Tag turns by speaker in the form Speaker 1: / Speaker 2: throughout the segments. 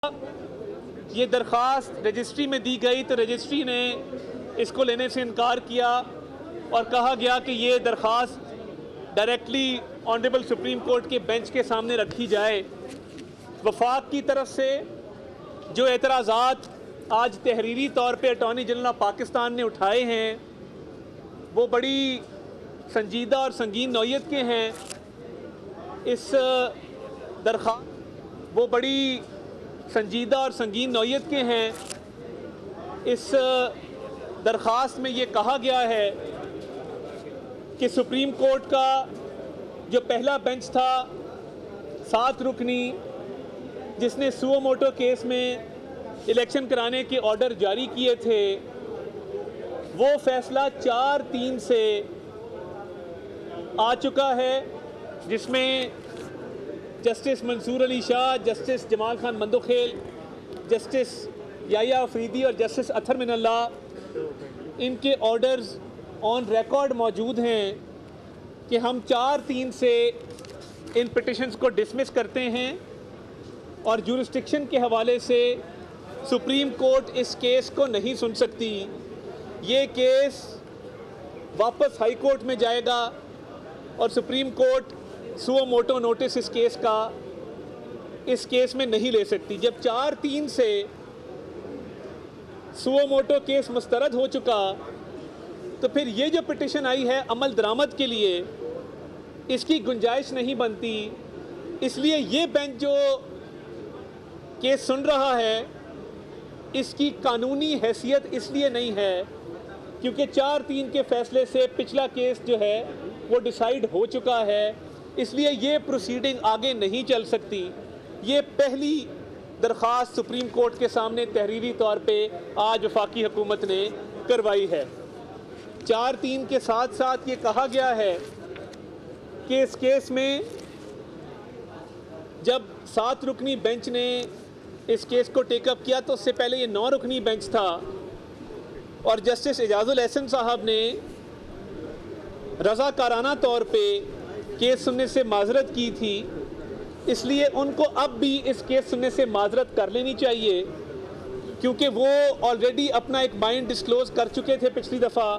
Speaker 1: ये दरख्वास्त रजिस्ट्री में दी गई तो रजिस्ट्री ने इसको लेने से इनकार किया और कहा गया कि ये दरख्वास्त डायरेक्टली ऑनरेबल सुप्रीम कोर्ट के बेंच के सामने रखी जाए। वफाक की तरफ से जो एतराज़ात आज तहरीरी तौर पे अटॉर्नी जनरल ऑफ पाकिस्तान ने उठाए हैं वो बड़ी संजीदा और संगीन नौइयत के हैं। इस दरख्वास्त वो बड़ी संजीदा और संगीन नौइयत के हैं। इस दरख्वास्त में ये कहा गया है कि सुप्रीम कोर्ट का जो पहला बेंच था 7 रुकनी जिसने सुओ मोटो केस में इलेक्शन कराने के ऑर्डर जारी किए थे वो फैसला 4-3 से आ चुका है, जिसमें justice Mansoor Ali Shah, justice Jamal Khan Mandokhel, justice Yahya Afridi और जस्टिस अथर मिनल्लाह इनके ऑर्डर्स ऑन रिकॉर्ड मौजूद हैं कि हम 4-3 से इन पिटिशन्स को डिसमिस करते हैं और जुरिस्डिक्शन के हवाले से सुप्रीम कोर्ट इस केस को नहीं सुन सकती। ये केस वापस हाई कोर्ट में जाएगा और supreme court suo motu notice इस केस में नहीं ले सकती। जब 4-3 से सुओ मोटो केस मुस्तरद हो चुका तो फिर ये जो पिटिशन आई है अमल दरामद के लिए इसकी गुंजाइश नहीं बनती। इसलिए ये बेंच जो केस सुन रहा है इसकी कानूनी हैसियत इसलिए नहीं है क्योंकि 4-3 के फैसले से पिछला केस जो है वो डिसाइड हो चुका है, इसलिए ये प्रोसीडिंग आगे नहीं चल सकती। ये पहली दरख्वास्त सुप्रीम कोर्ट के सामने तहरीरी तौर पे आज वफाकी हुकूमत ने करवाई है। 4-3 के साथ साथ ये कहा गया है कि इस केस में जब 7 रुकनी बेंच ने इस केस को टेकअप किया तो उससे पहले ये 9 रुकनी बेंच था और जस्टिस एजाजुल एहसन साहब ने रज़ाकाराना तौर पे केस सुनने से माजरत की थी, इसलिए उनको अब भी इस केस सुनने से माजरत कर लेनी चाहिए क्योंकि वो ऑलरेडी अपना एक माइंड डिस्क्लोज कर चुके थे पिछली दफ़ा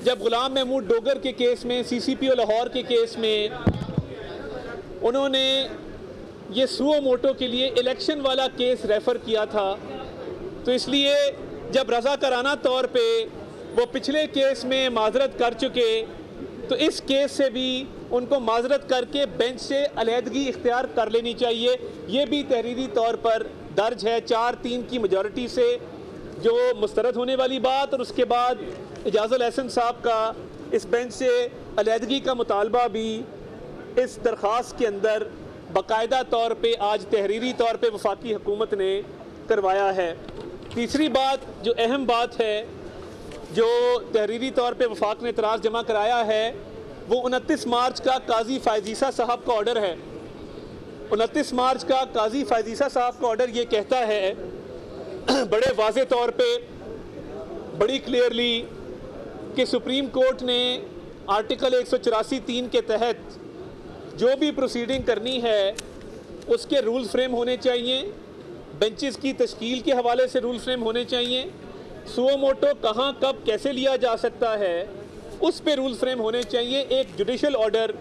Speaker 1: जब गुलाम महमूद डोगर के केस में, CCPO लाहौर के केस में उन्होंने ये सुओ मोटो के लिए इलेक्शन वाला केस रेफ़र किया था। तो इसलिए जब रज़ाकाराना तौर पे वो पिछले केस में माजरत कर चुके तो इस केस से भी उनको माजरत करके बेंच से अलहदगी इख्तियार कर लेनी चाहिए। ये भी तहरीरी तौर पर दर्ज है 4-3 की मेजॉरिटी से जो मुस्तरद होने वाली बात, और उसके बाद एजाजुल एहसन साहब का इस बेंच से अलहदगी का मुतालबा भी इस दरख्वास्त के अंदर बाकायदा तौर पे आज तहरीरी तौर पे वफाकी हुकूमत ने करवाया है। तीसरी बात जो अहम बात है जो तहरीरी तौर पे वफाक ने एतराज़ जमा कराया है वो 29 मार्च का काजी फायजीसा साहब का ऑर्डर है। 29 मार्च का काजी फायजीसा साहब का ऑर्डर ये कहता है बड़े वाज़े तौर पे, बड़ी क्लियरली कि सुप्रीम कोर्ट ने आर्टिकल 184(3) के तहत जो भी प्रोसीडिंग करनी है उसके रूल फ्रेम होने चाहिए, बेंचेस की तश्कील के हवाले से रूल फ्रेम होने चाहिए, सुओ मोटो कहाँ कब कैसे लिया जा सकता है उस पे रूल फ्रेम होने चाहिए। एक जुडिशल ऑर्डर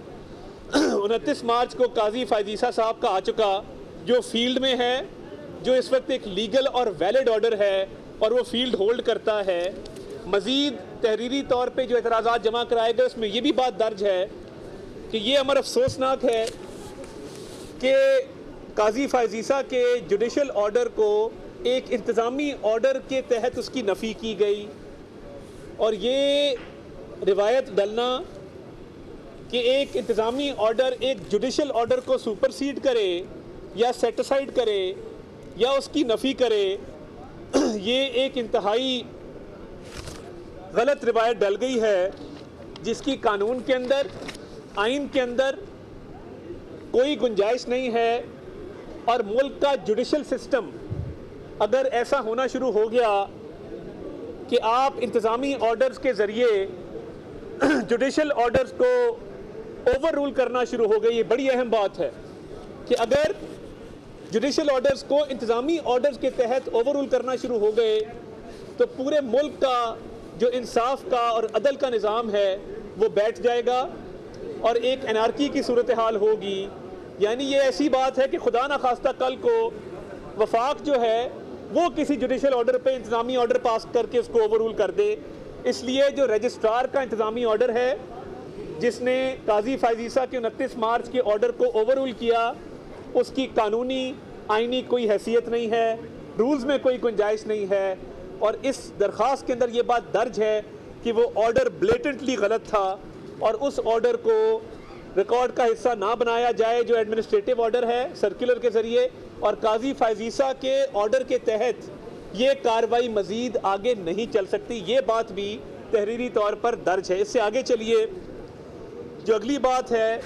Speaker 1: 29 मार्च को काजी फायजीसा साहब का आ चुका जो फील्ड में है, जो इस वक्त एक लीगल और वैलिड ऑर्डर है और वो फील्ड होल्ड करता है। मज़ीद तहरीरी तौर पे जो एतराज़ात जमा कराए गए उसमें ये भी बात दर्ज है कि ये अमर अफसोसनाक है कि काजी फायजीसा के जुडिशल ऑर्डर को एक इंतज़ामी ऑर्डर के तहत उसकी नफ़ी की गई और ये रिवायत डलना कि एक इंतज़ामी ऑर्डर एक जुडिशल ऑर्डर को सुपरसीड करे या सेटिसाइड करे या उसकी नफ़ी करे, ये एक इंतहाई गलत रिवायत डल गई है जिसकी कानून के अंदर, आइन के अंदर कोई गुंजाइश नहीं है। और मुल्क का जुडिशल सिस्टम अगर ऐसा होना शुरू हो गया कि आप इंतज़ामी ऑर्डर्स के ज़रिए जुडिशल ऑर्डर्स को ओवर रूल करना शुरू हो गई, ये बड़ी अहम बात है कि अगर जुडिशल ऑर्डर्स को इंतज़ामी ऑर्डर्स के तहत ओवररूल करना शुरू हो गए तो पूरे मुल्क का जो इंसाफ का और अदल का निज़ाम है वो बैठ जाएगा और एक एनार्की की सूरत हाल होगी। यानी ये ऐसी बात है कि खुदा न खास्ता कल को वफाक जो है वो किसी जुडिशल ऑर्डर पे इंतज़ामी ऑर्डर पास करके उसको ओवररूल कर दे। इसलिए जो रजिस्ट्रार का इंतज़ामी ऑर्डर है जिसने काजी फायजीसा के 29 मार्च के ऑर्डर को ओवररूल किया, उसकी कानूनी आईनी कोई हैसियत नहीं है, रूल्स में कोई गुंजाइश नहीं है और इस दरख्वास्त के अंदर ये बात दर्ज है कि वो ऑर्डर ब्लेटेंटली गलत था और उस ऑर्डर को रिकॉर्ड का हिस्सा ना बनाया जाए जो एडमिनिस्ट्रेटिव ऑर्डर है सर्कुलर के ज़रिए, और काजी फायजीसा के ऑर्डर के तहत ये कार्रवाई मज़ीद आगे नहीं चल सकती। ये बात भी तहरीरी तौर पर दर्ज है। इससे आगे चलिए, जो अगली बात है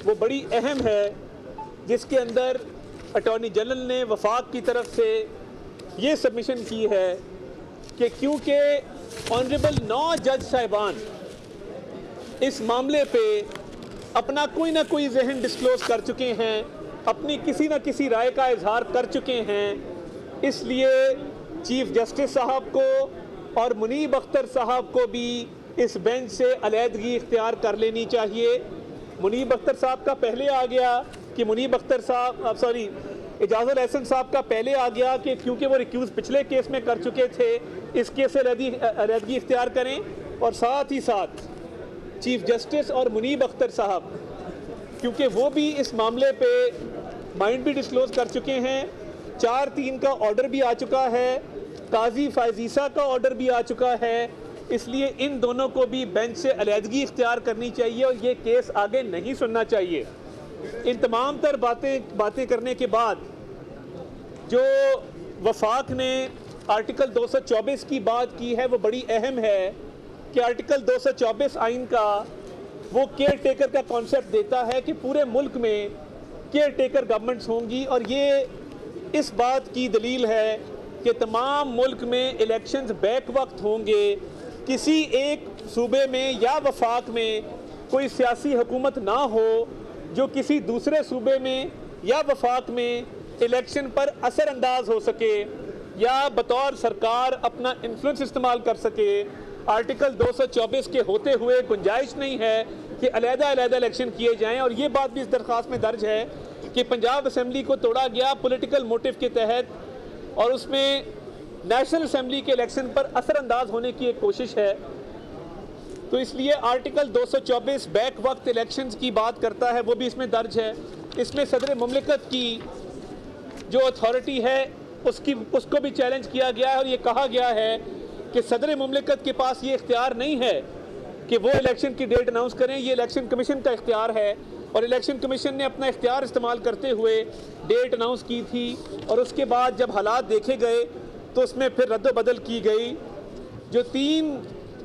Speaker 1: वो बड़ी अहम है जिसके अंदर अटॉर्नी जनरल ने वफाक की तरफ से ये सबमिशन की है कि क्योंकि ऑनरेबल 9 जज साहिबान इस मामले पे अपना कोई ना कोई जहन डिस्क्लोज कर चुके हैं, अपनी किसी न किसी राय का इजहार कर चुके हैं, इसलिए चीफ जस्टिस साहब को और मुनीब अख्तर साहब को भी इस बेंच से अलहदगी इख्तियार कर लेनी चाहिए। मुनीब अख्तर साहब का पहले आ गया कि एजाज़ुल एहसन साहब का पहले आ गया कि क्योंकि वो रिक्यूज़ पिछले केस में कर चुके थे इस केस से अलहदगी इख्तियार करें, और साथ ही साथ चीफ जस्टिस और मुनीब अख्तर साहब क्योंकि वो भी इस मामले पे माइंड भी डिस्क्लोज कर चुके हैं, 4-3 का ऑर्डर भी आ चुका है, काजी फायजीसा का ऑर्डर भी आ चुका है, इसलिए इन दोनों को भी बेंच से अलहदगी इख्तियार करनी चाहिए और ये केस आगे नहीं सुनना चाहिए। इन तमाम तर बातें करने के बाद जो वफाक ने आर्टिकल 224 की बात की है वो बड़ी अहम है कि आर्टिकल 224 आइन का वो केयर टेकर का कॉन्सेप्ट देता है कि पूरे मुल्क में केयर टेकर गवर्नमेंट्स होंगी, और ये इस बात की दलील है कि तमाम मुल्क में इलेक्शंस बैक वक्त होंगे। किसी एक सूबे में या वफाक में कोई सियासी हुकूमत ना हो जो किसी दूसरे सूबे में या वफाक में इलेक्शन पर असर अंदाज हो सके या बतौर सरकार अपना इन्फ्लुएंस इस्तेमाल कर सके। आर्टिकल 224 के होते हुए गुंजाइश नहीं है कि अलहदा इलेक्शन किए जाएं, और ये बात भी इस दरख्वास्त में दर्ज है कि पंजाब असम्बली को तोड़ा गया पॉलिटिकल मोटिव के तहत और उसमें नेशनल असम्बली के इलेक्शन पर असर अंदाज होने की एक कोशिश है। तो इसलिए आर्टिकल 224 बैक वक्त इलेक्शंस की बात करता है, वो भी इसमें दर्ज है। इसमें सदर मुमलिकत की जो अथॉरिटी है उसको भी चैलेंज किया गया है और ये कहा गया है कि सदर मुमलिकत के पास ये इख्तियार नहीं है कि वो इलेक्शन की डेट अनाउंस करें, ये इलेक्शन कमीशन का इख्तियार है और इलेक्शन कमीशन ने अपना इख्तियार इस्तेमाल करते हुए डेट अनाउंस की थी और उसके बाद जब हालात देखे गए तो उसमें फिर रद्द-ओ-बदल की गई। जो 3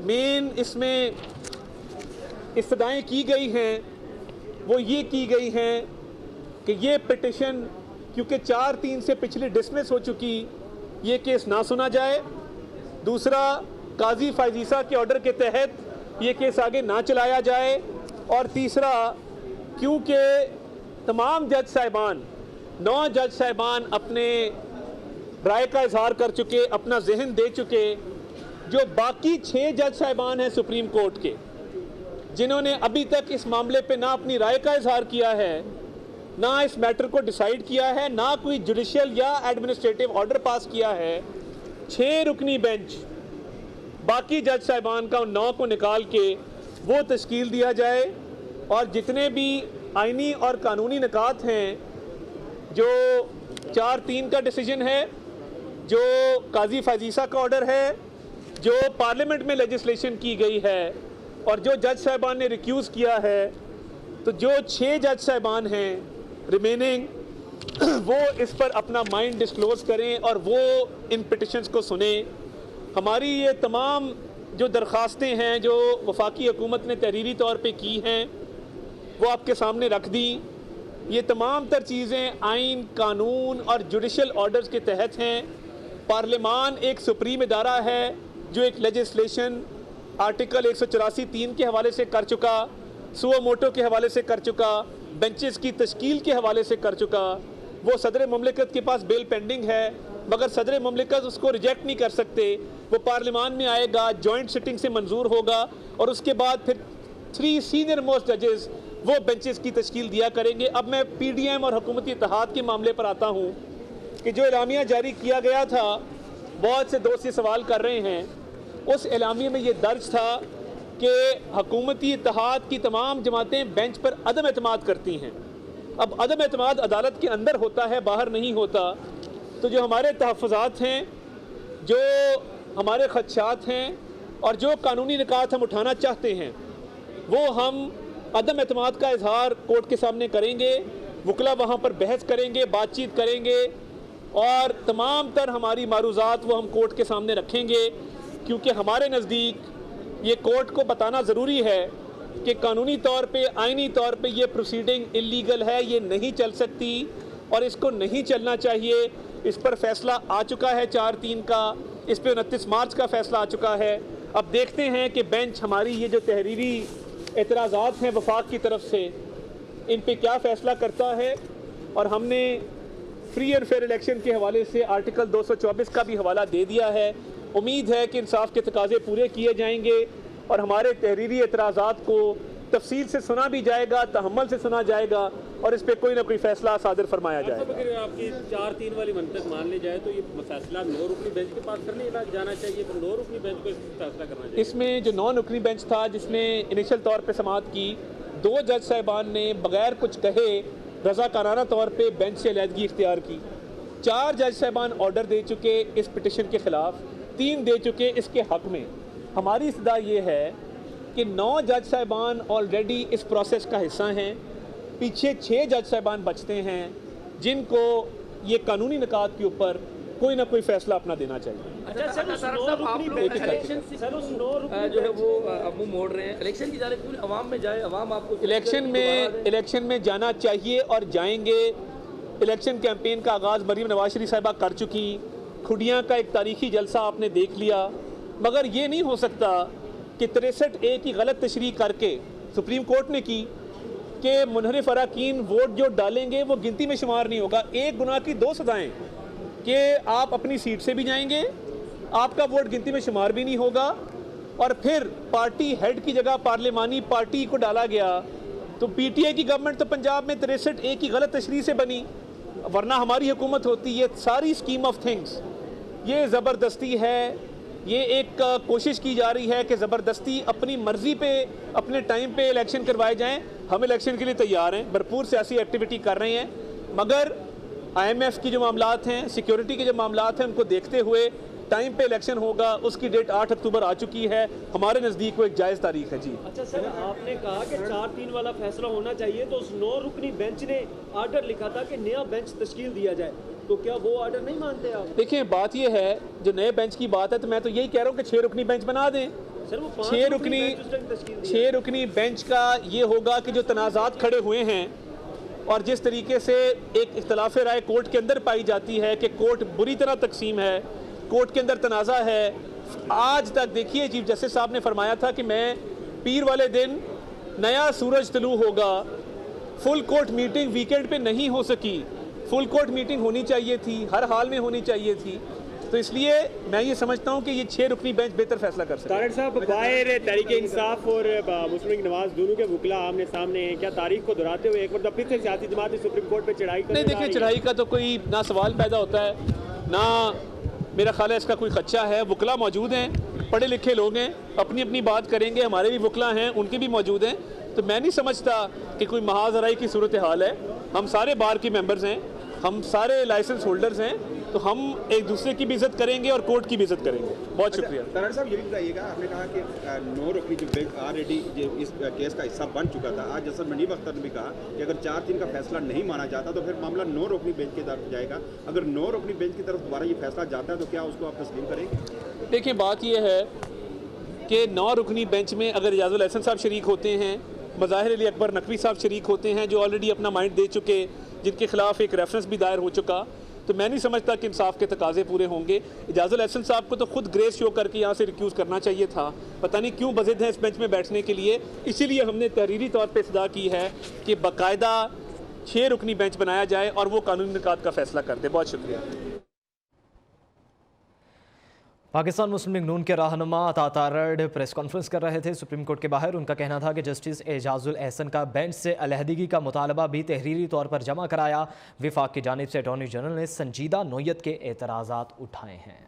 Speaker 1: मेन इसमें इस्तदाएँ की गई हैं वो ये की गई हैं कि ये पिटिशन क्योंकि 4-3 से पिछली डिसमिस हो चुकी, ये केस ना सुना जाए। दूसरा, काजी फायजीसा के ऑर्डर के तहत ये केस आगे ना चलाया जाए। और तीसरा, क्योंकि तमाम जज साहिबान 9 जज साहिबान अपने राय का इजहार कर चुके, अपना जहन दे चुके, जो बाकी 6 जज साहिबान हैं सुप्रीम कोर्ट के जिन्होंने अभी तक इस मामले पे ना अपनी राय का इजहार किया है, ना इस मैटर को डिसाइड किया है, ना कोई जुडिशियल या एडमिनिस्ट्रेटिव ऑर्डर पास किया है, 6 रुकनी बेंच बाकी जज साहिबान का उन 9 को निकाल के वो तश्कील दिया जाए और जितने भी आइनी और कानूनी निकात हैं, जो 4-3 का डिसीजन है, जो काजी फायजीसा का ऑर्डर है, जो पार्लियामेंट में लेजिस्लेशन की गई है और जो जज साहिबान ने रिक्यूज़ किया है, तो जो 6 जज साहिबान हैं रिमेनिंग वो इस पर अपना माइंड डिस्क्लोज करें और वो इन पिटिशंस को सुने। हमारी ये तमाम जो दरख्वास्तें हैं जो वफाकी हुकूमत ने तहरीरी तौर पे की हैं वो आपके सामने रख दी। ये तमाम तर चीज़ें आइन, कानून और जुडिशल ऑर्डर्स के तहत हैं। पार्लियामान एक सुप्रीम इदारा है जो एक लेजिस्लेशन आर्टिकल 184(3) के हवाले से कर चुका, सुओ मोटो के हवाले से कर चुका, बेंचेस की तश्कील के हवाले से कर चुका। वो सदर ममलिकत के पास बेल पेंडिंग है, मगर सदर ममलिकत उसको रिजेक्ट नहीं कर सकते। वो पार्लियामान में आएगा, जॉइंट सिटिंग से मंजूर होगा और उसके बाद फिर 3 सीनियर मोस्ट जजेस वो बेंचेस की तश्कील दिया करेंगे। अब मैं PDM और हुकूमती इत्तेहाद के मामले पर आता हूँ कि जो एलामिया जारी किया गया था, बहुत से दोस्त ये सवाल कर रहे हैं, उस एलामिया में ये दर्ज था कि हुकूमती इत्तेहाद की तमाम जमातें बेंच पर अदम एतमाद करती हैं। अब अदम एतमाद अदालत के अंदर होता है, बाहर नहीं होता। तो जो हमारे तहफ़्फ़ुज़ात हैं, जो हमारे ख़दशात हैं और जो कानूनी निकात हम उठाना चाहते हैं, वो हम अदम एतमाद का इजहार कोर्ट के सामने करेंगे। वकला वहाँ पर बहस करेंगे, बातचीत करेंगे और तमाम तर हमारी मारूज़ात वो हम कोर्ट के सामने रखेंगे, क्योंकि हमारे नज़दीक ये कोर्ट को बताना ज़रूरी है कि कानूनी तौर पे, आइनी तौर पे ये प्रोसीडिंग इल्लीगल है, ये नहीं चल सकती और इसको नहीं चलना चाहिए। इस पर फैसला आ चुका है 4/3 का, इस पर 29 मार्च का फैसला आ चुका है। अब देखते हैं कि बेंच हमारी ये जो तहरीरी एतराज़ात हैं वफाक की तरफ से, इन पे क्या फ़ैसला करता है। और हमने फ्री एंड फेयर इलेक्शन के हवाले से आर्टिकल 224 का भी हवाला दे दिया है। उम्मीद है कि इंसाफ के तकाज़े पूरे किए जाएंगे और हमारे तहरीरी एतराज़ात को तफसील से सुना भी जाएगा, तहम्मुल से सुना जाएगा और इस पर कोई ना कोई फैसला सादर फरमाया जाएगा।
Speaker 2: अगर आपकी 4/3 वाली मंतक मान ली जाए तो ये फैसला 9 रुकनी बेंच के पास करने जाना चाहिए, तो 9 रुकनी बेंच को फैसला करना चाहिए।
Speaker 1: इसमें जो 9 रुकनी बेंच था, जिसने इनिशियल तौर पर समाअत की, 2 जज साहिबान ने बगैर कुछ कहे रज़ाकाराना तौर पर बेंच से अलहदगी इख्तियार की। 4 जज साहिबान ऑर्डर दे चुके इस पिटिशन के ख़िलाफ़, 3 दे चुके इसके हक़ में। हमारी इस्तदा ये है कि 9 जज साहिबान ऑलरेडी इस प्रोसेस का हिस्सा हैं। पीछे 6 जज साहिबान बचते हैं जिनको ये कानूनी निकात के ऊपर कोई ना कोई फैसला अपना देना चाहिए।
Speaker 3: अच्छा सर, आप लोग इलेक्शन जो है वो अब मुंह मोड़ रहे हैं, इलेक्शन की जानिब क्यों अवाम में जाए, अवाम आपको
Speaker 1: इलेक्शन में जाना चाहिए और जाएंगे। इलेक्शन कैंपेन का आगाज़ मरीम नवाज शरीफ साहिबा कर चुकी, खुडियाँ का एक तारीखी जलसा आपने देख लिया, मगर ये नहीं हो सकता कि 63A की गलत तशरीह करके सुप्रीम कोर्ट ने की कि मुनहरिफ अरकान वोट जो डालेंगे वो गिनती में शुमार नहीं होगा। एक गुनाह की 2 सज़ाएँ कि आप अपनी सीट से भी जाएंगे, आपका वोट गिनती में शुमार भी नहीं होगा, और फिर पार्टी हेड की जगह पार्लिमानी पार्टी को डाला गया। तो PTI की गवर्नमेंट तो पंजाब में 63A की गलत तशरीह से बनी, वरना हमारी हुकूमत होती। ये सारी स्कीम ऑफ थिंग्स, ये ज़बरदस्ती है। ये एक कोशिश की जा रही है कि ज़बरदस्ती अपनी मर्ज़ी पे अपने टाइम पे इलेक्शन करवाए जाएं। हम इलेक्शन के लिए तैयार हैं, भरपूर सियासी एक्टिविटी कर रहे हैं, मगर IMF की जो मामलात हैं, सिक्योरिटी के जो मामलात हैं, उनको देखते हुए टाइम पे इलेक्शन होगा। उसकी डेट 8 अक्टूबर आ चुकी है। हमारे नज़दीक वो एक जायज़ तारीख है। जी
Speaker 2: अच्छा सर, आपने कहा कि 4/3 वाला फैसला होना चाहिए, तो उस 9 रुकनी बेंच ने आर्डर लिखा था कि नया बेंच तश्कील दिया जाए, तो क्या वो आर्डर नहीं मानते आप?
Speaker 1: देखिए, बात ये है, जो नए बेंच की बात है, तो मैं तो यही कह रहा हूँ कि 6 रुकनी बेंच बना दें।
Speaker 2: सर वो
Speaker 1: 6 रुकनी बेंच का ये होगा कि जो तनाज़ात खड़े हुए हैं और जिस तरीके से एक इख्तलाफ राय कोर्ट के अंदर पाई जाती है कि कोर्ट बुरी तरह तकसीम है, कोर्ट के अंदर तनाज़ा है। आज तक देखिए, चीफ जस्टिस साहब ने फरमाया था कि मैं पीर वाले दिन नया सूरज तलू होगा। फुल कोर्ट मीटिंग वीकेंड पे नहीं हो सकी, फुल कोर्ट मीटिंग होनी चाहिए थी, हर हाल में होनी चाहिए थी। तो इसलिए मैं ये समझता हूँ कि ये 6 रुकनी बेंच बेहतर फैसला कर सकता है।
Speaker 2: तारिक साहब, बाहर तहरीक इंसाफ और मुस्लिम लीग नवाज दोनों के वकला आमने सामने हैं, क्या तारीख को दोहराते हुए एक बार फिर से सियासी जमात सुप्रीम कोर्ट पे चढ़ाई कर?
Speaker 1: नहीं, देखिए, चढ़ाई का तो कोई ना सवाल पैदा होता है, ना मेरा ख्याल है इसका कोई खदशा है। वकला मौजूद हैं, पढ़े लिखे लोग हैं, अपनी अपनी बात करेंगे। हमारे भी वकला हैं, उनके भी मौजूद हैं। तो मैं नहीं समझता कि कोई महाजराई की सूरत हाल है। हम सारे बार के मेंबर्स हैं, हम सारे लाइसेंस होल्डर्स हैं, तो हम एक दूसरे की भी इज्जत करेंगे और कोर्ट की भी इज्जत करेंगे। बहुत शुक्रिया।
Speaker 4: तारड़ साहब, ये भी बताइएगा, आपने कहा कि 9 रुकनी जो बेंच ऑलरेडी इस केस का हिस्सा बन चुका था। आज जैसा मनीब अख्तर ने भी कहा कि अगर 4/3 का फैसला नहीं माना जाता तो फिर मामला 9 रुकनी बेंच की तरफ जाएगा। अगर 9 रुकनी बेंच की तरफ दोबारा ये फैसला जाता है तो क्या उसको आप तस्लीम करेंगे?
Speaker 1: देखिए, बात यह है कि 9 रुकनी बेंच में अगर इजाज़ुल हसन साहब शरीक होते हैं, मज़ाहिर अली अकबर नकवी साहब शरीक होते हैं, जो ऑलरेडी अपना माइंड दे चुके, जिनके खिलाफ एक रेफरेंस भी दायर हो चुका, तो मैं नहीं समझता कि इंसाफ के तकाजे पूरे होंगे। इजाज़ुल हसन साहब को तो खुद ग्रेस शो करके यहाँ से रिक्यूज़ करना चाहिए था। पता नहीं क्यों बज़िद हैं इस बेंच में बैठने के लिए। इसीलिए हमने तहरीरी तौर पे इस्तदा की है कि बाकायदा 6 रुकनी बेंच बनाया जाए और वो कानूनी निकात का फैसला कर दे। बहुत शुक्रिया।
Speaker 5: पाकिस्तान मुस्लिम लीग नून के रहनुमा अता तारड़ प्रेस कॉन्फ्रेंस कर रहे थे सुप्रीम कोर्ट के बाहर। उनका कहना था कि जस्टिस एजाजुल एहसन का बेंच से अलहदगी का मुतालबा भी तहरीरी तौर पर जमा कराया। विफाक की जानिब से अटॉर्नी जनरल ने संजीदा नोयत के एतराज़ात उठाए हैं।